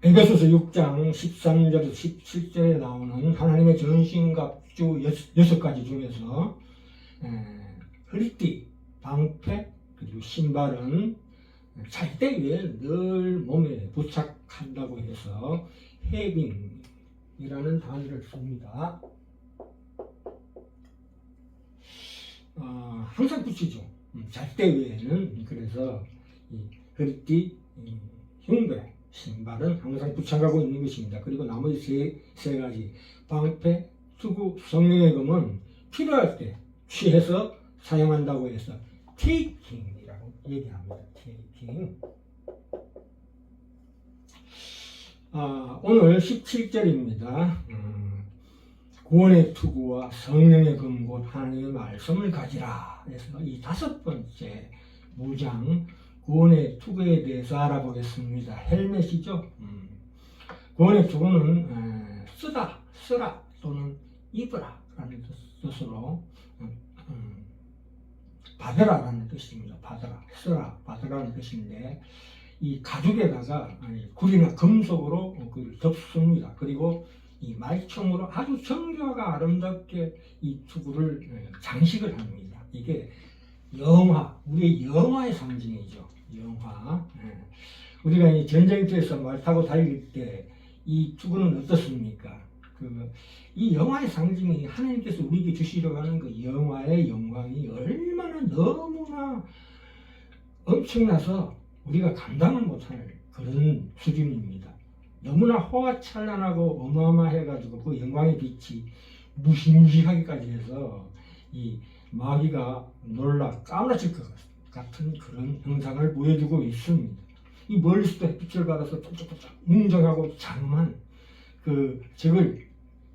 에베소서 6장 13절에서 17절에 나오는 하나님의 전신갑주 6가지 중에서 허리띠, 방패, 그리고 신발은 잘 때 위에 늘 몸에 부착한다고 해서 헤빙이라는 단어를 씁니다. 항상 붙이죠. 잘 때 위에는. 그래서 이 허리띠, 흉배, 신발은 항상 부착하고 있는 것입니다. 그리고 나머지 세 가지 방패, 투구, 성령의 검은 필요할 때 취해서 사용한다고 해서 테이킹이라고 얘기합니다. 테이킹. 오늘 17절입니다. 구원의 투구와 성령의 검 곧 하나님의 말씀을 가지라. 그래서 이 5번째 무장 구원의 투구에 대해서 알아보겠습니다. 헬멧이죠. 구원의 투구는 쓰라 또는 입으라 라는 뜻으로 받으라라는 뜻입니다. 받으라, 쓰라, 받으라는 뜻인데 이 가죽에다가 구리나 금속으로 그걸 덮습니다. 그리고 이 말총으로 아주 정교하고 아름답게 이 투구를 장식을 합니다. 이게 우리의 영화의 상징이죠. 영화. 우리가 이 전쟁터에서 말 타고 달릴 때 이 투구는 어떻습니까? 이 영화의 상징이 하나님께서 우리에게 주시려고 하는 그 영화의 영광이 얼마나 너무나 엄청나서 우리가 감당을 못할 그런 수준입니다. 너무나 호화찬란하고 어마어마해가지고 그 영광의 빛이 무시무시하기까지 해서 이 마귀가 놀라 까무라칠 것 같은 그런 형상을 보여주고 있습니다. 이 멀리서도 햇빛을 받아서 반짝반짝 웅장하고 장엄한 그 적을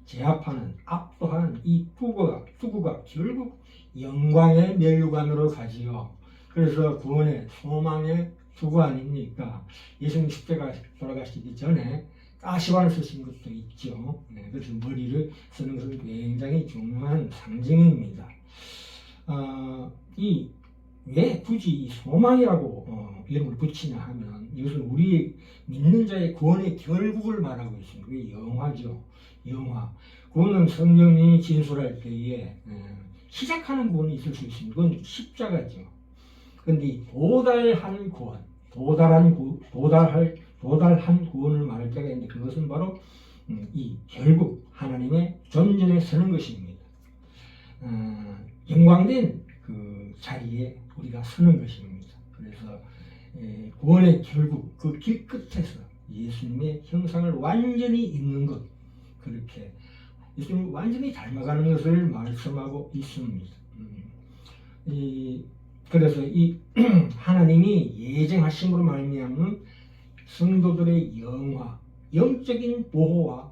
제압하는, 압도하는 이 투구가 결국 영광의 면류관으로 가지요. 그래서 구원의 소망의 투구 아닙니까? 예수님 십자가 돌아가시기 전에 가시관을 쓰신 것도 있죠. 그래서 머리를 쓰는 것은 굉장히 중요한 상징입니다. 왜 굳이 이 소망이라고 이름을 붙이냐 하면 이것은 우리 믿는 자의 구원의 결국을 말하고 있습니다. 그게 영화죠. 영화. 구원은 성령이 진술할 때에 시작하는 구원이 있을 수 있습니다. 그건 십자가죠. 그런데 이 도달한 구원, 도달한 구원을 말할 때가 있는데 그것은 바로 이 결국 하나님의 존전에 서는 것입니다. 영광된 그 자리에 우리가 서는 것입니다. 그래서 구원의 결국 그 길 끝에서 예수님의 형상을 완전히 입는 것, 그렇게 예수님을 완전히 닮아가는 것을 말씀하고 있습니다. 그래서 이 하나님이 예정하심으로 말미암은 성도들의 영화, 영적인 보호와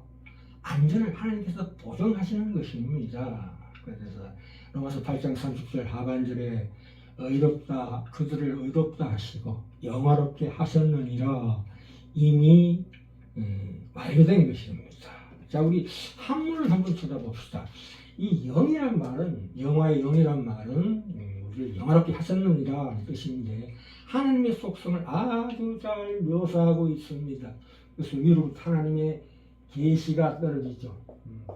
안전을 하나님께서 보존하시는 것입니다. 그래서 로마서 8장 30절 하반절에 그들을 의롭다 하시고 영화롭게 하셨느니라 이미 완료된 것입니다. 자, 우리 한문을 한번 쳐다봅시다. 이 영이란 말은, 영화의 영이란 말은 우리를 영화롭게 하셨느니라 뜻인데 하나님의 속성을 아주 잘 묘사하고 있습니다. 그래서 위로부터 하나님의 계시가 떨어지죠.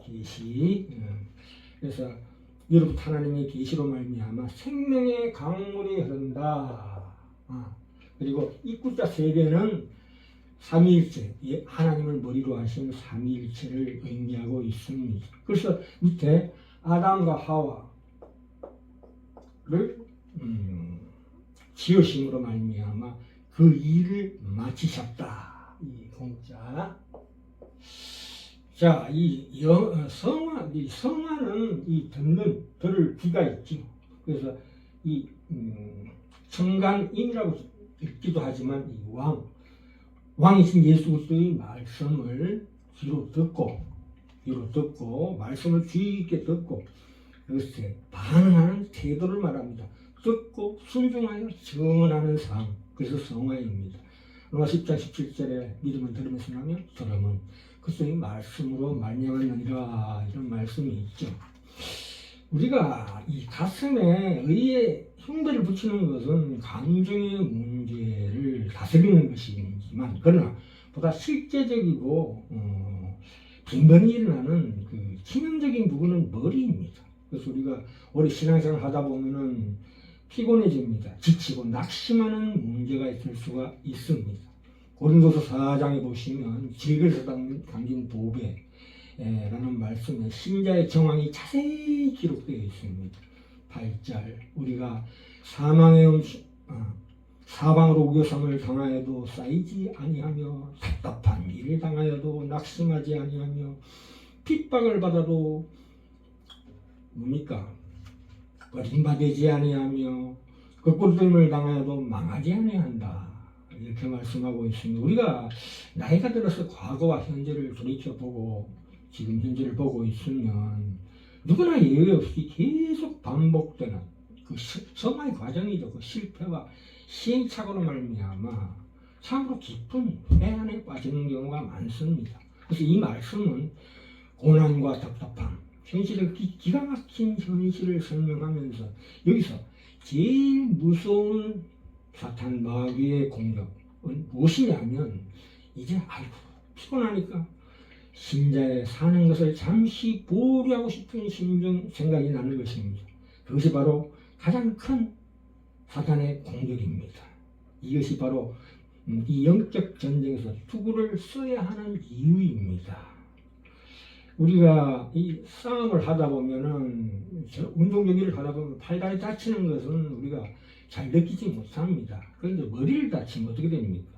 계시. 그래서 위로부터 하나님의 계시로 말미암아 생명의 강물이 흐른다. 그리고 입구자 세 개는 삼위일체, 하나님을 머리로 하신 삼위일체를 의미하고 있습니다. 그래서 밑에 아담과 하와를 지으심으로 말미암아 그 일을 마치셨다. 이 공자. 자, 성화는 들을 귀가 있죠. 그래서 청강임이라고 읽기도 하지만 이 왕이신 예수 그리스도의 말씀을 귀로 듣고 말씀을 주의 깊게 듣고 그것에 반응하는 태도를 말합니다. 듣고 순종하여 전하는 삶. 그래서 성화입니다. 로마 10장 17절에 믿음은 들으면서 나면 들음은 그리스도의 말씀으로 말미암았느니라 이런 말씀이 있죠. 우리가 이 가슴에 의의 흉배를 붙이는 것은 감정의 문제를 다스리는 것이지만 그러나 보다 실제적이고 빈번히 일어나는 그 치명적인 부분은 머리입니다. 그래서 우리가 오래 신앙생활 하다 보면은 피곤해집니다. 지치고 낙심하는 문제가 있을 수가 있습니다. 고린도서 4장에 보시면 질그에서 담긴 보배라는 말씀에 신자의 정황이 자세히 기록되어 있습니다. 8절 우리가 사방으로 우겨sam을 당하여도 쌓이지 아니하며 답답한 일을 당하여도 낙심하지 아니하며 핍박을 받아도 뭡니까? 버림받지 아니하며 거꾸로됨을 당하여도 망하지 아니한다. 이렇게 말씀하고 있습니다. 우리가 나이가 들어서 과거와 현재를 돌이켜보고 지금 현재를 보고 있으면 누구나 예외 없이 계속 반복되는 그 성화의 과정이죠. 그 실패와 시행착오로 말미암아 참으로 깊은 회한에 빠지는 경우가 많습니다. 그래서 이 말씀은 고난과 답답함, 현실의 기가 막힌 현실을 설명하면서 여기서 제일 무서운 사탄 마귀의 공격은 무엇이냐면 이제 아이고 피곤하니까 신자의 사는 것을 잠시 보류하고 싶은 심정 생각이 나는 것입니다. 그것이 바로 가장 큰 사탄의 공격입니다. 이것이 바로 이 영적 전쟁에서 투구를 써야 하는 이유입니다. 우리가 이 싸움을 하다 보면은 운동 경기를 하다 보면 팔다리 다치는 것은 우리가 잘 느끼지 못합니다. 그런데 머리를 다치면 어떻게 됩니까?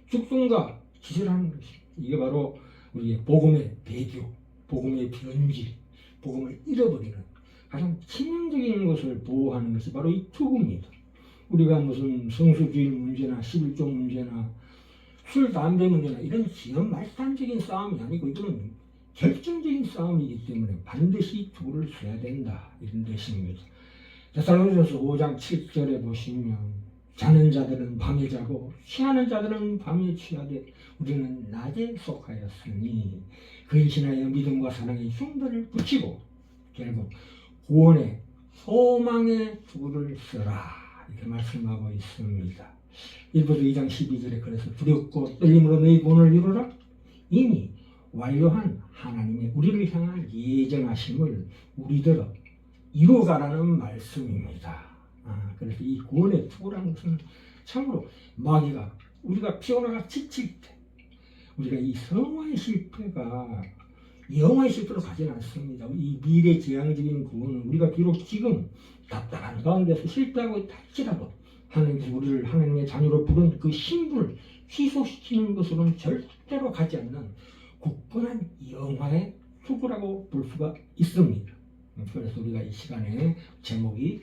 죽순과 기절하는 것입니다. 이게 바로 우리의 복음의 배교, 복음의 변질, 복음을 잃어버리는 가장 치명적인 것을 보호하는 것이 바로 이 투구입니다. 우리가 무슨 성수주의 문제나 11조 문제나 술, 담배 문제나 이런 지연 말단적인 싸움이 아니고 이거는 결정적인 싸움이기 때문에 반드시 투구를 써야 된다. 이런 뜻입니다. 데살로니가서 5장 7절에 보시면 자는 자들은 밤에 자고 취하는 자들은 밤에 취하되 우리는 낮에 속하였으니 근신하여 믿음과 사랑의 흉배를 붙이고 결국 구원의 소망의 투구를 써라 이렇게 말씀하고 있습니다. 일부서 2장 12절에 그래서 두렵고 떨림으로 너희 구원을 이루라 이미 완료한 하나님의 우리를 향한 예정하심을 우리들어 이루어가라는 말씀입니다. 그래서 이 구원의 투구라는 것은 참으로 마귀가 우리가 피곤하고 지칠 때 우리가 이 성화의 실패가 영화의 실패로 가지는 않습니다. 이 미래지향적인 구원은 우리가 비록 지금 답답한 가운데서 실패하고 있다 할지라도 하나님께서 우리를 하나님의 자녀로 부른 그 신분을 취소시키는 것으로는 절대로 가지 않는 굳건한 영화의 투구라고 볼 수가 있습니다. 그래서 우리가 이 시간에 제목이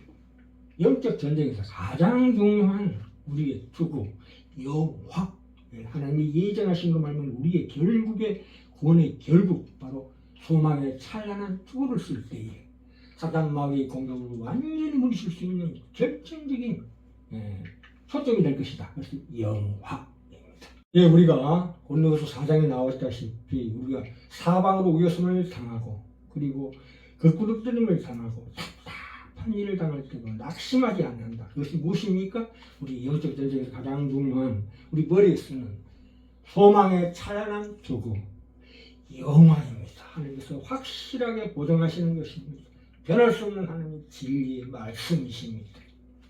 영적 전쟁에서 가장 중요한 우리의 투구, 영화, 하나님이 예정하신 것 말면 우리의 결국의 구원의 결국 바로 소망의 찬란한 투구를 쓸 때에 사단 마귀의 공격을 완전히 물리칠 수 있는 결정적인 초점이 될 것이다. 그래서 영화입니다. 예, 우리가 고린도서 4장에 나왔다시피 우리가 사방으로 우겨섬을 당하고 그리고 거꾸로 떨림을 당하고 답답한 일을 당할 때도 낙심하지 않는다. 그것이 무엇입니까? 우리 영적 전쟁에서 가장 중요한 우리 머리에 쓰는 소망의 찬란한 투구 영화입니다. 하나님께서 확실하게 보장하시는 것입니다. 변할 수 없는 하나님의 진리의 말씀이십니다.